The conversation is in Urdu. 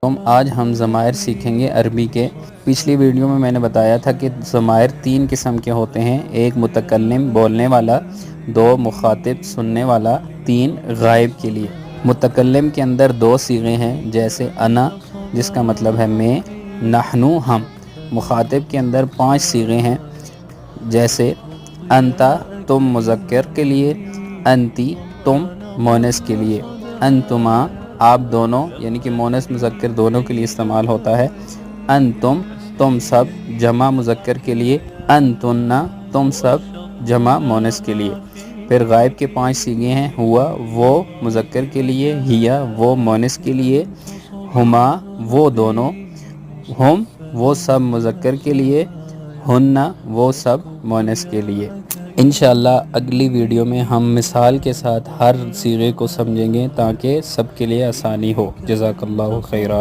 آج ہم ضمائر سیکھیں گے عربی کے۔ پچھلی ویڈیو میں میں نے بتایا تھا کہ ضمائر 3 قسم کے ہوتے ہیں، ایک متکلم بولنے والا، 2 مخاطب سننے والا، 3 غائب کے لیے۔ متکلم کے اندر 2 صیغے ہیں، جیسے انا جس کا مطلب ہے میں، نحنو ہم۔ مخاطب کے اندر 5 صیغے ہیں، جیسے انتا تم مذکر کے لیے، انتی تم مونس کے لیے، انتما آپ دونوں یعنی کہ مونس مذکر دونوں کے لیے استعمال ہوتا ہے، انتم تم سب جمع مذکر کے لیے، انتنا تم سب جمع مونس کے لیے۔ پھر غائب کے 5 صیغے ہیں، ہوا وہ مذکر کے لیے، ہیا وہ مونس کے لیے، ہما وہ دونوں، ہم وہ سب مذکر کے لیے، ہننا وہ سب مونس کے لیے۔ انشاءاللہ اگلی ویڈیو میں ہم مثال کے ساتھ ہر صیغے کو سمجھیں گے تاکہ سب کے لیے آسانی ہو۔ جزاک اللہ خیرہ۔